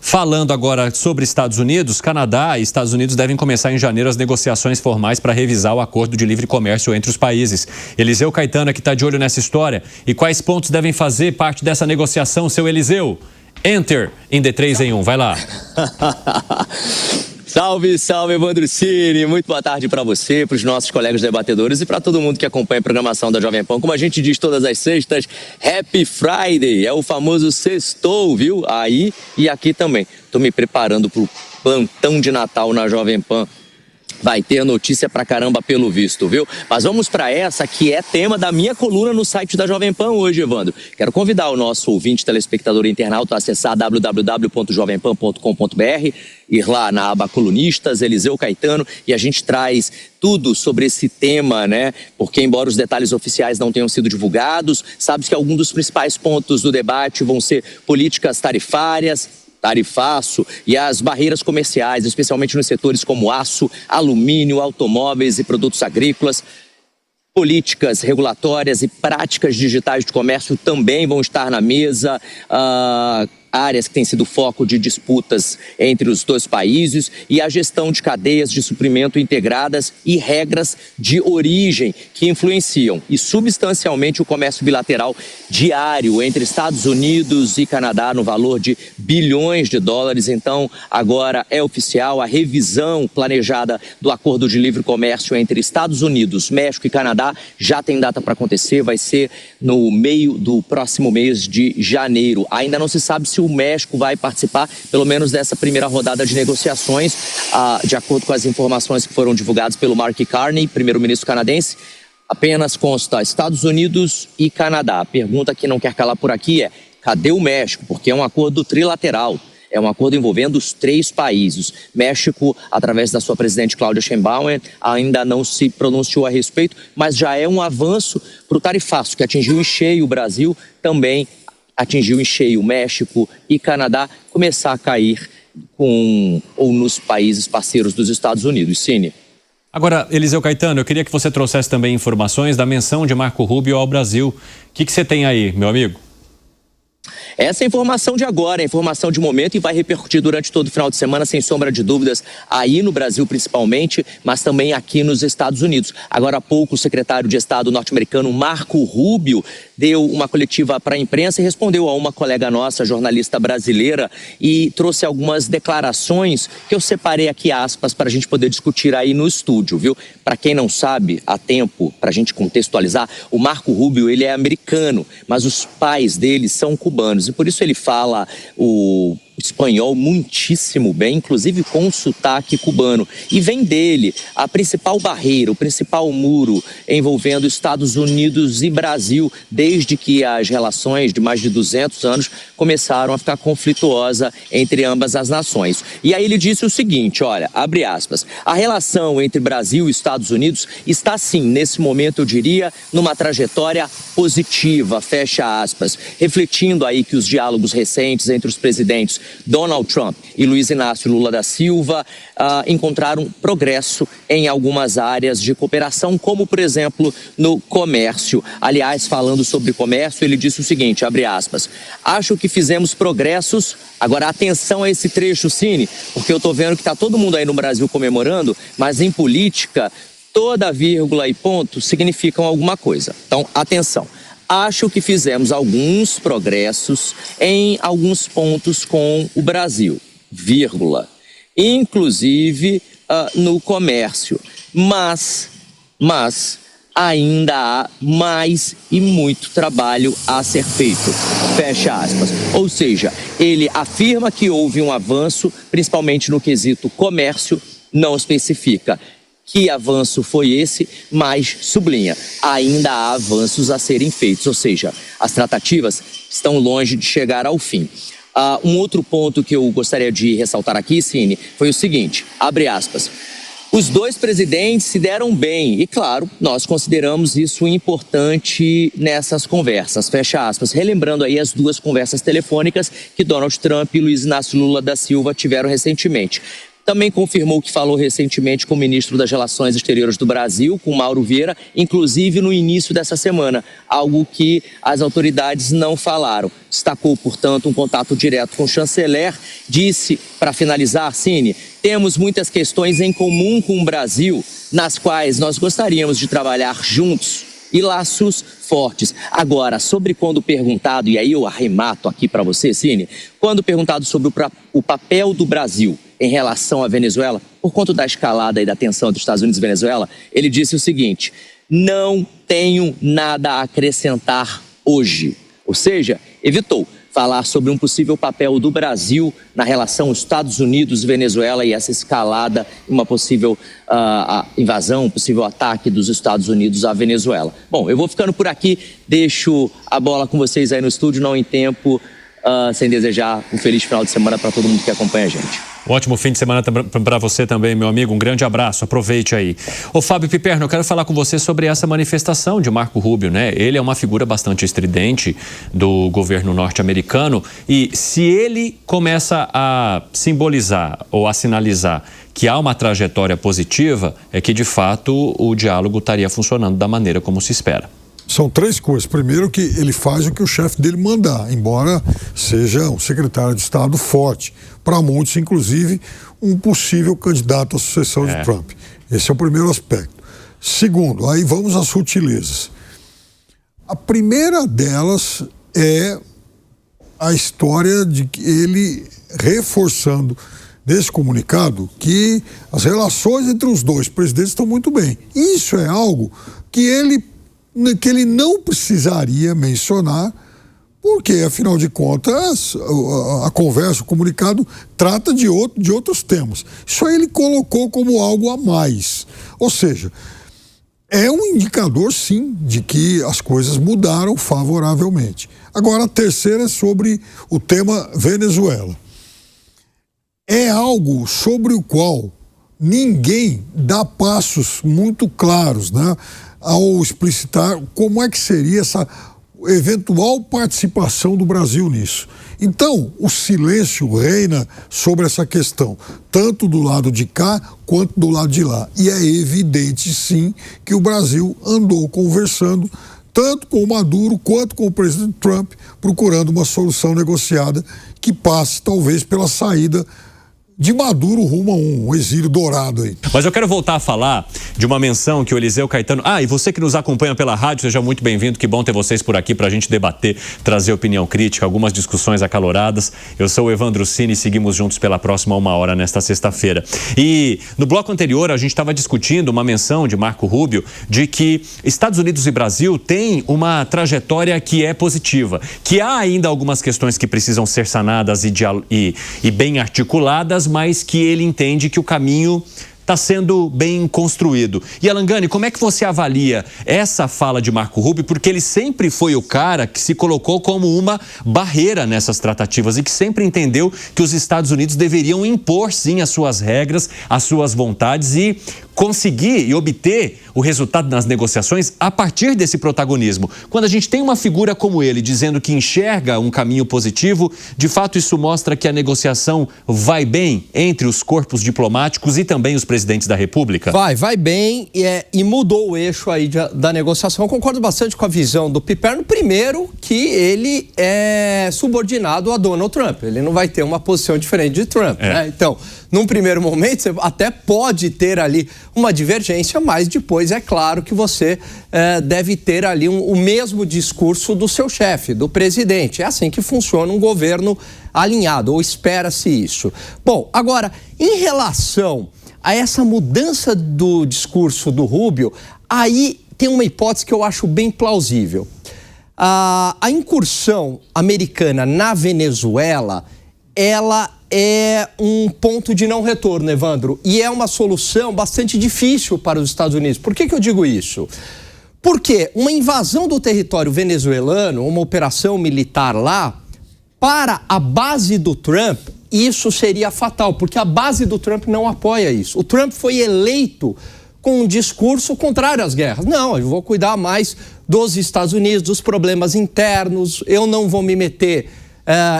Falando agora sobre Estados Unidos, Canadá e Estados Unidos devem começar em janeiro as negociações formais para revisar o acordo de livre comércio entre os países. Eliseu Caetano é que está de olho nessa história. E quais pontos devem fazer parte dessa negociação, seu Eliseu? Enter em D3 em 1, vai lá. Salve, salve, Evandro Cini. Muito boa tarde para você, para os nossos colegas debatedores e para todo mundo que acompanha a programação da Jovem Pan. Como a gente diz todas as sextas, Happy Friday, é o famoso sextou, viu? Aí e aqui também. Estou me preparando para o plantão de Natal na Jovem Pan. Vai ter notícia pra caramba pelo visto, viu? Mas vamos para essa que é tema da minha coluna no site da Jovem Pan hoje, Evandro. Quero convidar o nosso ouvinte, telespectador e internauta a acessar www.jovempan.com.br, ir lá na aba Colunistas, Eliseu Caetano, e a gente traz tudo sobre esse tema, né? Porque embora os detalhes oficiais não tenham sido divulgados, sabe que alguns dos principais pontos do debate vão ser políticas tarifárias, tarifaço e as barreiras comerciais, especialmente nos setores como aço, alumínio, automóveis e produtos agrícolas. Políticas regulatórias e práticas digitais de comércio também vão estar na mesa. Áreas que têm sido foco de disputas entre os dois países e a gestão de cadeias de suprimento integradas e regras de origem que influenciam e substancialmente o comércio bilateral diário entre Estados Unidos e Canadá no valor de bilhões de dólares. Então, agora é oficial a revisão planejada do Acordo de Livre Comércio entre Estados Unidos, México e Canadá. Já tem data para acontecer, vai ser no meio do próximo mês de janeiro. Ainda não se sabe se o México vai participar, pelo menos dessa primeira rodada de negociações, de acordo com as informações que foram divulgadas pelo Mark Carney, primeiro-ministro canadense. Apenas consta Estados Unidos e Canadá. A pergunta que não quer calar por aqui é: cadê o México? Porque é um acordo trilateral. É um acordo envolvendo os três países. México, através da sua presidente Claudia Sheinbaum, ainda não se pronunciou a respeito, mas já é um avanço para o tarifaço, que atingiu em cheio o Brasil, também atingiu em cheio o México e Canadá, começar a cair nos países parceiros dos Estados Unidos. Cine. Agora, Eliseu Caetano, eu queria que você trouxesse também informações da menção de Marco Rubio ao Brasil. O que você tem aí, meu amigo? Essa é a informação de agora, a informação de momento, e vai repercutir durante todo o final de semana, sem sombra de dúvidas, aí no Brasil principalmente, mas também aqui nos Estados Unidos. Agora há pouco, o secretário de Estado norte-americano, Marco Rubio, deu uma coletiva para a imprensa e respondeu a uma colega nossa, jornalista brasileira, e trouxe algumas declarações que eu separei aqui, aspas, para a gente poder discutir aí no estúdio, viu? Para quem não sabe, há tempo, para a gente contextualizar, o Marco Rubio, ele é americano, mas os pais dele são cubanos. E por isso ele fala o espanhol muitíssimo bem, inclusive com sotaque cubano. E vem dele a principal barreira, o principal muro envolvendo Estados Unidos e Brasil, desde que as relações de mais de 200 anos começaram a ficar conflituosa entre ambas as nações. E aí ele disse o seguinte, olha, abre aspas, a relação entre Brasil e Estados Unidos está sim, nesse momento eu diria, numa trajetória positiva, fecha aspas, refletindo aí que os diálogos recentes entre os presidentes Donald Trump e Luiz Inácio Lula da Silva encontraram progresso em algumas áreas de cooperação, como, por exemplo, no comércio. Aliás, falando sobre comércio, ele disse o seguinte, abre aspas, acho que fizemos progressos. Agora, atenção a esse trecho, Cine, porque eu estou vendo que está todo mundo aí no Brasil comemorando, mas em política, toda vírgula e ponto significam alguma coisa. Então, atenção. Acho que fizemos alguns progressos em alguns pontos com o Brasil, vírgula, inclusive no comércio, mas ainda há mais e muito trabalho a ser feito, fecha aspas. Ou seja, ele afirma que houve um avanço, principalmente no quesito comércio, não especifica que avanço foi esse, mas sublinha, ainda há avanços a serem feitos, ou seja, as tratativas estão longe de chegar ao fim. Um outro ponto que eu gostaria de ressaltar aqui, Cine, foi o seguinte, abre aspas, os dois presidentes se deram bem e, claro, nós consideramos isso importante nessas conversas, fecha aspas, relembrando aí as duas conversas telefônicas que Donald Trump e Luiz Inácio Lula da Silva tiveram recentemente. Também confirmou que falou recentemente com o ministro das Relações Exteriores do Brasil, com Mauro Vieira, inclusive no início dessa semana, algo que as autoridades não falaram. Destacou, portanto, um contato direto com o chanceler. Disse, para finalizar, Cine, temos muitas questões em comum com o Brasil, nas quais nós gostaríamos de trabalhar juntos e laços fortes. Agora, sobre quando perguntado, e aí eu arremato aqui para você, Cine, quando perguntado sobre o papel do Brasil em relação à Venezuela, por conta da escalada e da tensão entre Estados Unidos e Venezuela, ele disse o seguinte: não tenho nada a acrescentar hoje. Ou seja, evitou falar sobre um possível papel do Brasil na relação Estados Unidos e Venezuela e essa escalada, uma possível invasão, um possível ataque dos Estados Unidos à Venezuela. Bom, eu vou ficando por aqui, deixo a bola com vocês aí no estúdio, não em tempo, sem desejar um feliz final de semana para todo mundo que acompanha a gente. Um ótimo fim de semana para você também, meu amigo. Um grande abraço, aproveite aí. Ô Fábio Piperno, eu quero falar com você sobre essa manifestação de Marco Rubio, né? Ele é uma figura bastante estridente do governo norte-americano e se ele começa a simbolizar ou a sinalizar que há uma trajetória positiva, é que de fato o diálogo estaria funcionando da maneira como se espera. São três coisas. Primeiro, que ele faz o que o chefe dele mandar, embora seja um secretário de Estado forte. Para muitos, inclusive, um possível candidato à sucessão de Trump. Esse é o primeiro aspecto. Segundo, aí vamos às sutilezas. A primeira delas é a história de que ele reforçando nesse comunicado que as relações entre os dois presidentes estão muito bem. Isso é algo que ele não precisaria mencionar, porque, afinal de contas, a conversa, o comunicado, trata de outros temas. Isso aí ele colocou como algo a mais. Ou seja, é um indicador, sim, de que as coisas mudaram favoravelmente. Agora, a terceira é sobre o tema Venezuela. É algo sobre o qual ninguém dá passos muito claros, né, ao explicitar como é que seria essa eventual participação do Brasil nisso. Então, o silêncio reina sobre essa questão, tanto do lado de cá quanto do lado de lá. E é evidente, sim, que o Brasil andou conversando tanto com o Maduro quanto com o presidente Trump, procurando uma solução negociada que passe, talvez, pela saída de Maduro rumo a um exílio dourado aí. Mas eu quero voltar a falar de uma menção que o Eliseu Caetano... e você que nos acompanha pela rádio, seja muito bem-vindo. Que bom ter vocês por aqui para a gente debater, trazer opinião crítica, algumas discussões acaloradas. Eu sou o Evandro Cini e seguimos juntos pela próxima 1 hora nesta sexta-feira. E no bloco anterior a gente estava discutindo uma menção de Marco Rubio de que Estados Unidos e Brasil têm uma trajetória que é positiva, que há ainda algumas questões que precisam ser sanadas e bem articuladas, mas que ele entende que o caminho está sendo bem construído. E Alangani, como é que você avalia essa fala de Marco Rubio? Porque ele sempre foi o cara que se colocou como uma barreira nessas tratativas e que sempre entendeu que os Estados Unidos deveriam impor, sim, as suas regras, as suas vontades e conseguir e obter o resultado nas negociações a partir desse protagonismo. Quando a gente tem uma figura como ele dizendo que enxerga um caminho positivo, de fato isso mostra que a negociação vai bem entre os corpos diplomáticos e também os presidentes da República? Vai bem e mudou o eixo aí da negociação. Eu concordo bastante com a visão do Piperno. Primeiro, que ele é subordinado a Donald Trump. Ele não vai ter uma posição diferente de Trump, né? Então, num primeiro momento, você até pode ter ali uma divergência, mas depois é claro que você deve ter ali o mesmo discurso do seu chefe, do presidente. É assim que funciona um governo alinhado, ou espera-se isso. Bom, agora, em relação a essa mudança do discurso do Rubio, aí tem uma hipótese que eu acho bem plausível. A incursão americana na Venezuela, ela é um ponto de não retorno, Evandro, e é uma solução bastante difícil para os Estados Unidos. Por que eu digo isso? Porque uma invasão do território venezuelano, uma operação militar lá, para a base do Trump, isso seria fatal, porque a base do Trump não apoia isso. O Trump foi eleito com um discurso contrário às guerras. Não, eu vou cuidar mais dos Estados Unidos, dos problemas internos, eu não vou me meter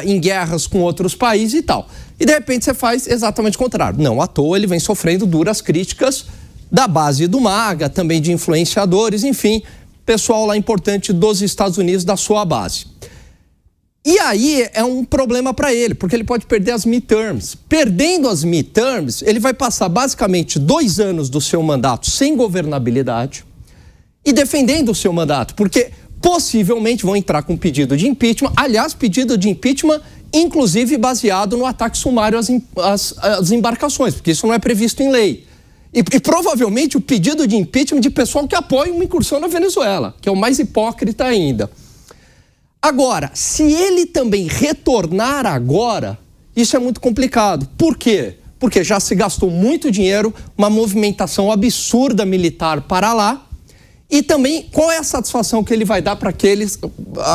em guerras com outros países e tal. E de repente você faz exatamente o contrário. Não à toa ele vem sofrendo duras críticas da base do MAGA, também de influenciadores, enfim, pessoal lá importante dos Estados Unidos, da sua base. E aí é um problema para ele, porque ele pode perder as midterms. Perdendo as midterms, ele vai passar basicamente 2 anos do seu mandato sem governabilidade e defendendo o seu mandato, porque possivelmente vão entrar com pedido de impeachment. Aliás, pedido de impeachment inclusive baseado no ataque sumário às embarcações, porque isso não é previsto em lei. E provavelmente o pedido de impeachment de pessoal que apoia uma incursão na Venezuela, que é o mais hipócrita ainda. Agora, se ele também retornar agora, isso é muito complicado. Por quê? Porque já se gastou muito dinheiro, uma movimentação absurda militar para lá. E também, qual é a satisfação que ele vai dar para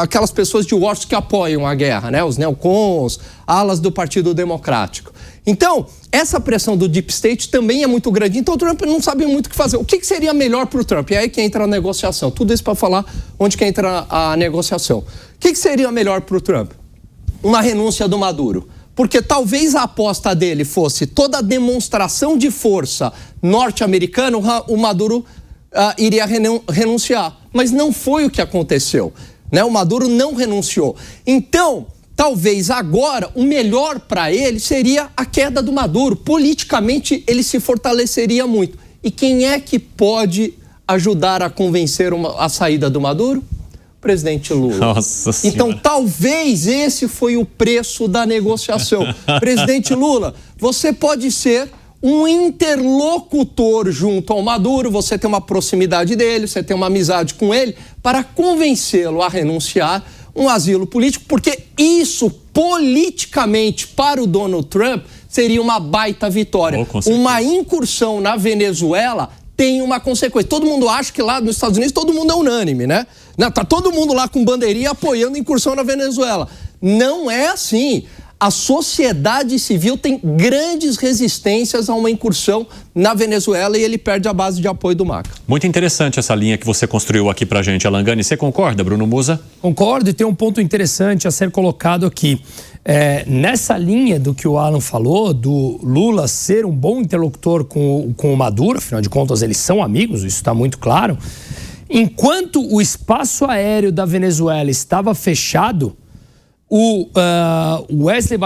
aquelas pessoas de Washington que apoiam a guerra, né? Os neocons, alas do Partido Democrático. Então, essa pressão do Deep State também é muito grande. Então, o Trump não sabe muito o que fazer. O que seria melhor para o Trump? E aí que entra a negociação. Tudo isso para falar onde que entra a negociação. O que seria melhor para o Trump? Uma renúncia do Maduro. Porque talvez a aposta dele fosse toda a demonstração de força norte-americana, o Maduro iria renunciar. Mas não foi o que aconteceu, né? O Maduro não renunciou. Então, talvez agora o melhor para ele seria a queda do Maduro. Politicamente, ele se fortaleceria muito. E quem é que pode ajudar a convencer a saída do Maduro? O presidente Lula. Nossa Senhora. Então, talvez esse foi o preço da negociação. Presidente Lula, você pode ser um interlocutor junto ao Maduro, você tem uma proximidade dele, você tem uma amizade com ele, para convencê-lo a renunciar um asilo político, porque isso, politicamente, para o Donald Trump, seria uma baita vitória. Uma incursão na Venezuela tem uma consequência. Todo mundo acha que lá nos Estados Unidos todo mundo é unânime, né? Tá todo mundo lá com bandeirinha apoiando a incursão na Venezuela. Não é assim. A sociedade civil tem grandes resistências a uma incursão na Venezuela e ele perde a base de apoio do MAGA. Muito interessante essa linha que você construiu aqui pra gente, Alan Gani. Você concorda, Bruno Musa? Concordo, e tem um ponto interessante a ser colocado aqui. Nessa linha do que o Alan falou, do Lula ser um bom interlocutor com o Maduro, afinal de contas eles são amigos, isso está muito claro. Enquanto o espaço aéreo da Venezuela estava fechado, o Wesley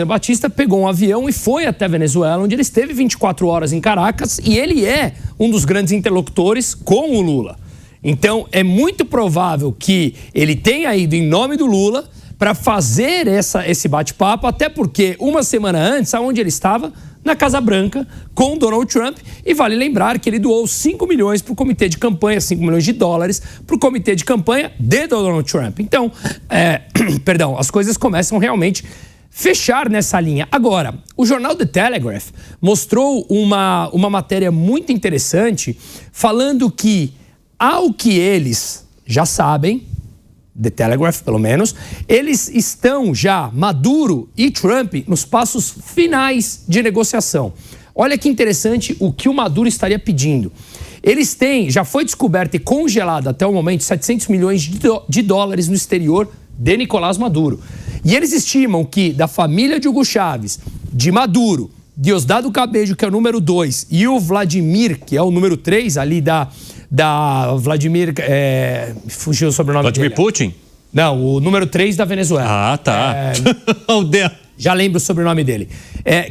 Batista pegou um avião e foi até a Venezuela, onde ele esteve 24 horas em Caracas, e ele é um dos grandes interlocutores com o Lula. Então, é muito provável que ele tenha ido em nome do Lula para fazer esse bate-papo, até porque uma semana antes, aonde ele estava? Na Casa Branca, com Donald Trump, e vale lembrar que ele doou 5 milhões para o comitê de campanha, 5 milhões de dólares para o comitê de campanha de Donald Trump. Então, as coisas começam realmente fechar nessa linha. Agora, o jornal The Telegraph mostrou uma matéria muito interessante, falando que, ao que eles já sabem, The Telegraph, pelo menos, eles estão já, Maduro e Trump, nos passos finais de negociação. Olha que interessante o que o Maduro estaria pedindo. Eles têm, já foi descoberto e congelado até o momento, 700 milhões de dólares no exterior de Nicolás Maduro. E eles estimam que da família de Hugo Chávez, de Maduro, Diosdado Cabello, que é o número 2, e o Vladimir, que é o número 3 ali da Vladimir, fugiu o sobrenome dele. Vladimir Putin? Não, o número 3 da Venezuela. Ah, tá. Já lembro o sobrenome dele.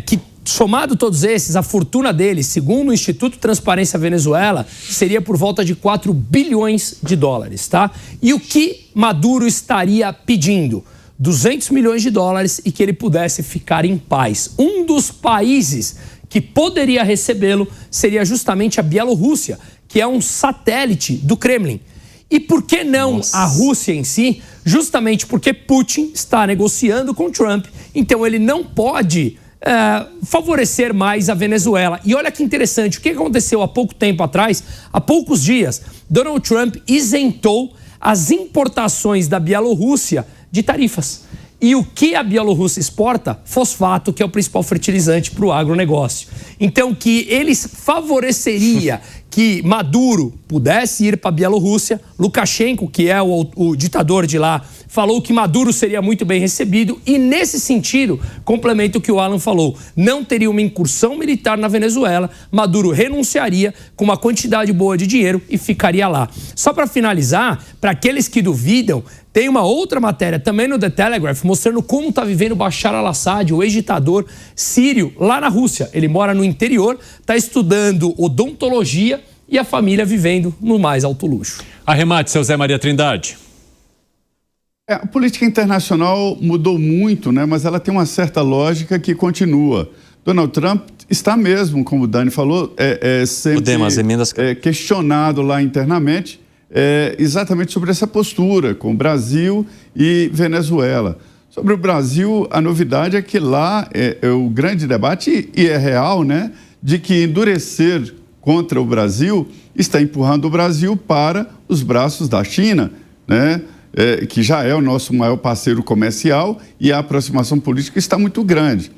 Que somado todos esses, a fortuna dele, segundo o Instituto Transparência Venezuela, seria por volta de 4 bilhões de dólares, tá? E o que Maduro estaria pedindo? 200 milhões de dólares e que ele pudesse ficar em paz. Um dos países que poderia recebê-lo seria justamente a Bielorrússia, que é um satélite do Kremlin. E por que não a Rússia em si? Justamente porque Putin está negociando com Trump, então ele não pode favorecer mais a Venezuela. E olha que interessante, o que aconteceu há pouco tempo atrás, há poucos dias, Donald Trump isentou as importações da Bielorrússia de tarifas. E o que a Bielorrússia exporta? Fosfato, que é o principal fertilizante para o agronegócio. Então, que eles favoreceria que Maduro pudesse ir para a Bielorrússia. Lukashenko, que é o ditador de lá, falou que Maduro seria muito bem recebido e, nesse sentido, complementa o que o Alan falou, não teria uma incursão militar na Venezuela, Maduro renunciaria com uma quantidade boa de dinheiro e ficaria lá. Só para finalizar, para aqueles que duvidam, tem uma outra matéria também no The Telegraph mostrando como está vivendo Bashar al-Assad, o ex-ditador sírio, lá na Rússia. Ele mora no interior, está estudando odontologia e a família vivendo no mais alto luxo. Arremate, seu Zé Maria Trindade. A política internacional mudou muito, né? Mas ela tem uma certa lógica que continua. Donald Trump está mesmo, como o Dani falou, sempre questionado lá internamente, exatamente sobre essa postura com o Brasil e Venezuela. Sobre o Brasil, a novidade é que lá é o grande debate, e é real, né, de que endurecer contra o Brasil está empurrando o Brasil para os braços da China, né, que já é o nosso maior parceiro comercial, e a aproximação política está muito grande.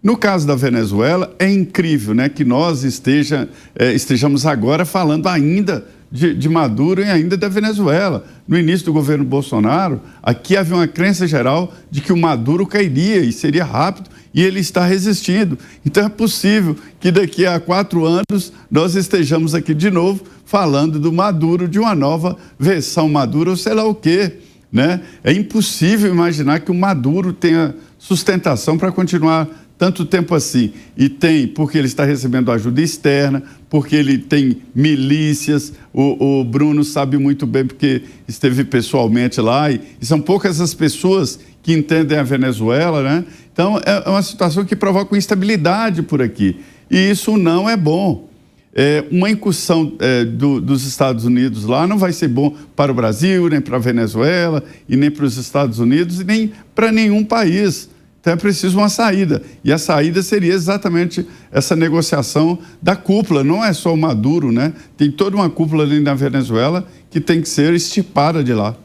No caso da Venezuela, é incrível, né, que nós estejamos agora falando ainda de Maduro e ainda da Venezuela. No início do governo Bolsonaro, aqui havia uma crença geral de que o Maduro cairia e seria rápido, e ele está resistindo. Então é possível que daqui a 4 anos nós estejamos aqui de novo falando do Maduro, de uma nova versão Maduro ou sei lá o quê, né? É impossível imaginar que o Maduro tenha sustentação para continuar tanto tempo assim. E tem, porque ele está recebendo ajuda externa, porque ele tem milícias, o Bruno sabe muito bem porque esteve pessoalmente lá, e são poucas as pessoas que entendem a Venezuela, né? Então é uma situação que provoca instabilidade por aqui, e isso não é bom. Uma incursão dos Estados Unidos lá não vai ser bom para o Brasil, nem para a Venezuela, e nem para os Estados Unidos, e nem para nenhum país. Então é preciso uma saída, e a saída seria exatamente essa negociação da cúpula. Não é só o Maduro, né? Tem toda uma cúpula ali na Venezuela que tem que ser extirpada de lá.